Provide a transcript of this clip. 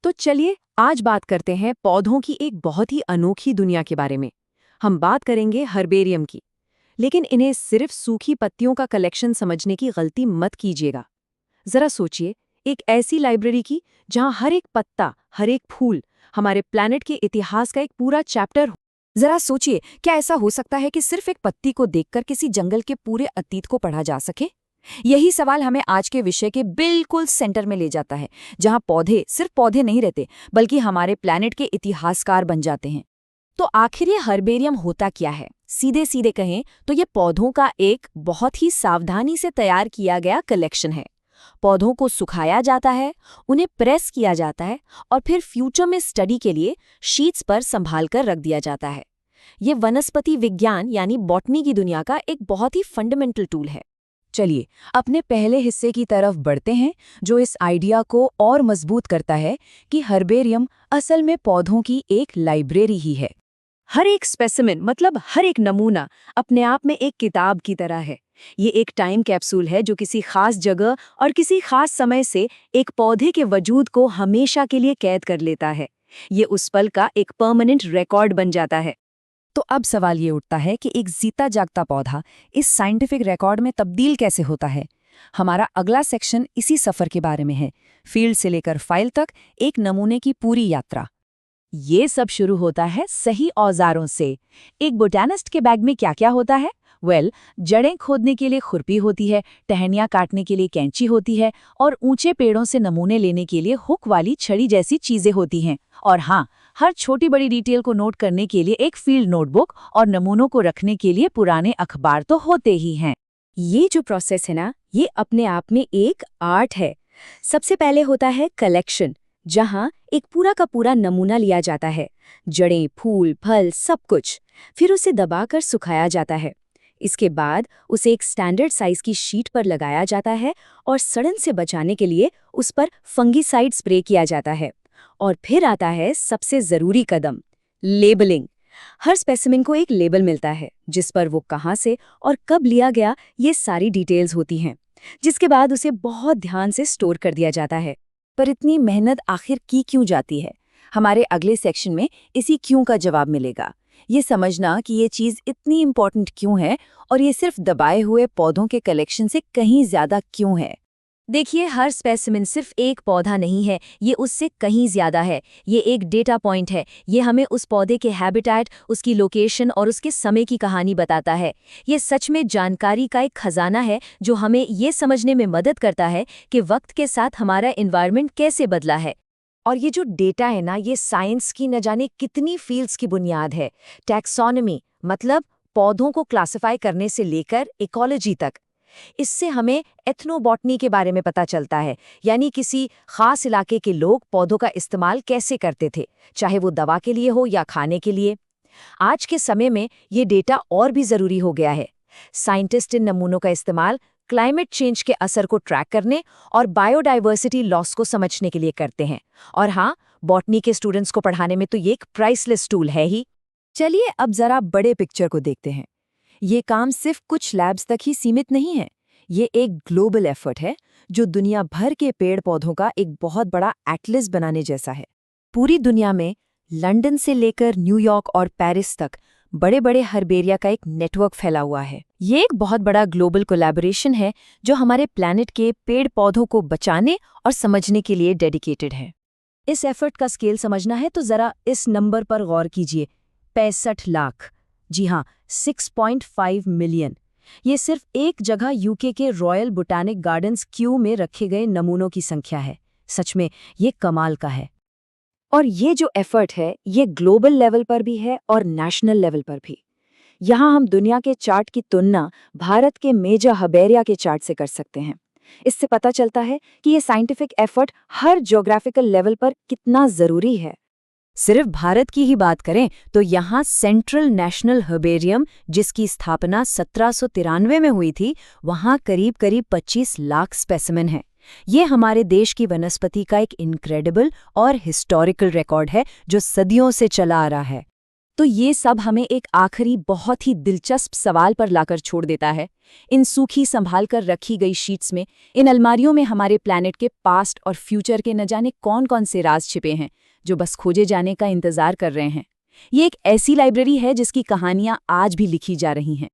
तो चलिए आज बात करते हैं पौधों की एक बहुत ही अनोखी दुनिया के बारे में। हम बात करेंगे हर्बेरियम की। लेकिन इन्हें सिर्फ सूखी पत्तियों का कलेक्शन समझने की गलती मत कीजिएगा। जरा सोचिए, एक ऐसी लाइब्रेरी की जहां हर एक पत्ता, हर एक फूल हमारे प्लैनेट के इतिहास का एक पूरा चैप्टर हो। जरा सोचिए, क्या ऐसा हो सकता है कि सिर्फ एक पत्ती को देखकर किसी जंगल के पूरे अतीत को पढ़ा जा सके? यही सवाल हमें आज के विषय के बिल्कुल सेंटर में ले जाता है, जहां पौधे सिर्फ पौधे नहीं रहते, बल्कि हमारे प्लैनेट के इतिहासकार बन जाते हैं। तो आखिर ये हर्बेरियम होता क्या है? सीधे सीधे कहें तो ये पौधों का एक बहुत ही सावधानी से तैयार किया गया कलेक्शन है। पौधों को सुखाया जाता है, उन्हें प्रेस किया जाता है और फिर फ्यूचर में स्टडी के लिए शीट्स पर संभाल कर रख दिया जाता है। ये वनस्पति विज्ञान यानी बॉटनी की दुनिया का एक बहुत ही फंडामेंटल टूल है। चलिए अपने पहले हिस्से की तरफ बढ़ते हैं, जो इस आइडिया को और मजबूत करता है कि हर्बेरियम असल में पौधों की एक लाइब्रेरी ही है। हर एक स्पेसिमेन, मतलब हर एक नमूना, अपने आप में एक किताब की तरह है। ये एक टाइम कैप्सूल है जो किसी खास जगह और किसी खास समय से एक पौधे के वजूद को हमेशा के लिए कैद कर लेता है। ये उस पल का एक परमानेंट रिकॉर्ड बन जाता है। तो अब सवाल ये उठता है कि एक जीता जागता पौधा इस साइंटिफिक रिकॉर्ड में तब्दील कैसे होता है। हमारा अगला सेक्शन इसी सफर के बारे में है, फील्ड से लेकर फाइल तक एक नमूने की पूरी यात्रा। ये सब शुरू होता है सही औजारों से। एक बोटैनिस्ट के बैग में क्या क्या होता है? जड़ें खोदने के लिए खुरपी होती है, टहनियाँ काटने के लिए कैंची होती है और ऊंचे पेड़ों से नमूने लेने के लिए हुक वाली छड़ी जैसी चीजें होती हैं। और हाँ, हर छोटी बड़ी डिटेल को नोट करने के लिए एक फील्ड नोटबुक और नमूनों को रखने के लिए पुराने अखबार तो होते ही हैं। ये जो प्रोसेस है ना, ये अपने आप में एक आर्ट है। सबसे पहले होता है कलेक्शन, जहां एक पूरा का पूरा नमूना लिया जाता है, जड़ें, फूल, फल, सब कुछ। फिर उसे दबाकर सुखाया जाता है। इसके बाद उसे एक स्टैंडर्ड साइज की शीट पर लगाया जाता है और सड़न से बचाने के लिए उस पर फंगीसाइड स्प्रे किया जाता है। और फिर आता है सबसे जरूरी कदम, लेबलिंग। हर स्पेसिमेन को एक लेबल मिलता है जिस पर वो कहाँ से और कब लिया गया ये सारी डिटेल्स होती हैं, जिसके बाद उसे बहुत ध्यान से स्टोर कर दिया जाता है। पर इतनी मेहनत आखिर की क्यों जाती है? हमारे अगले सेक्शन में इसी क्यों का जवाब मिलेगा। ये समझना कि ये चीज़ इतनी इम्पोर्टेंट क्यों है और ये सिर्फ दबाए हुए पौधों के कलेक्शन से कहीं ज्यादा क्यों है। देखिए, हर स्पेसिमेन सिर्फ एक पौधा नहीं है, ये उससे कहीं ज्यादा है। ये एक डेटा पॉइंट है। ये हमें उस पौधे के हैबिटेट, उसकी लोकेशन और उसके समय की कहानी बताता है। ये सच में जानकारी का एक खजाना है जो हमें ये समझने में मदद करता है कि वक्त के साथ हमारा एनवायरनमेंट कैसे बदला है। और ये जो डेटा है ना, ये साइंस की न जाने कितनी फील्ड्स की बुनियाद है। टैक्सोनॉमी मतलब पौधों को क्लासिफाई करने से लेकर इकोलॉजी तक। इससे हमें एथनोबॉटनी के बारे में पता चलता है, यानी किसी खास इलाके के लोग पौधों का इस्तेमाल कैसे करते थे, चाहे वो दवा के लिए हो या खाने के लिए। आज के समय में ये डेटा और भी जरूरी हो गया है। साइंटिस्ट इन नमूनों का इस्तेमाल क्लाइमेट चेंज के असर को ट्रैक करने और बायोडाइवर्सिटी लॉस को समझने के लिए करते हैं। और हाँ, बॉटनी के स्टूडेंट्स को पढ़ाने में तो ये एक प्राइसलेस टूल है ही। चलिए अब जरा बड़े पिक्चर को देखते हैं। ये काम सिर्फ कुछ लैब्स तक ही सीमित नहीं है। ये एक ग्लोबल एफर्ट है जो दुनिया भर के पेड़ पौधों का एक बहुत बड़ा एटलस बनाने जैसा है। पूरी दुनिया में लंदन से लेकर न्यूयॉर्क और पेरिस तक बड़े बड़े हर्बेरिया का एक नेटवर्क फैला हुआ है। ये एक बहुत बड़ा ग्लोबल कोलैबोरेशन है जो हमारे प्लैनेट के पेड़ पौधों को बचाने और समझने के लिए डेडिकेटेड है। इस एफर्ट का स्केल समझना है तो जरा इस नंबर पर गौर कीजिए, 65 लाख। जी हाँ, 6.5 मिलियन। ये सिर्फ एक जगह यूके के रॉयल बोटैनिक गार्डन्स क्यू में रखे गए नमूनों की संख्या है। सच में ये कमाल का है। और ये जो एफर्ट है, ये ग्लोबल लेवल पर भी है और नेशनल लेवल पर भी। यहाँ हम दुनिया के चार्ट की तुलना भारत के मेजर हर्बेरिया के चार्ट से कर सकते हैं। इससे पता चलता है कि ये साइंटिफिक एफर्ट हर ज्योग्राफिकल लेवल पर कितना जरूरी है। सिर्फ भारत की ही बात करें तो यहाँ सेंट्रल नेशनल हर्बेरियम, जिसकी स्थापना 1793 में हुई थी, वहाँ करीब 25 लाख स्पेसिमेन है। ये हमारे देश की वनस्पति का एक इनक्रेडिबल और हिस्टोरिकल रिकॉर्ड है जो सदियों से चला आ रहा है। तो ये सब हमें एक आखिरी बहुत ही दिलचस्प सवाल पर लाकर छोड़ देता है। इन सूखी संभाल कर रखी गई शीट्स में, इन अलमारियों में हमारे प्लैनेट के पास्ट और फ्यूचर के न जाने कौन-कौन से राज छिपे हैं, जो बस खोजे जाने का इंतजार कर रहे हैं। ये एक ऐसी लाइब्रेरी है जिसकी कहानियां आज भी लिखी जा रही हैं।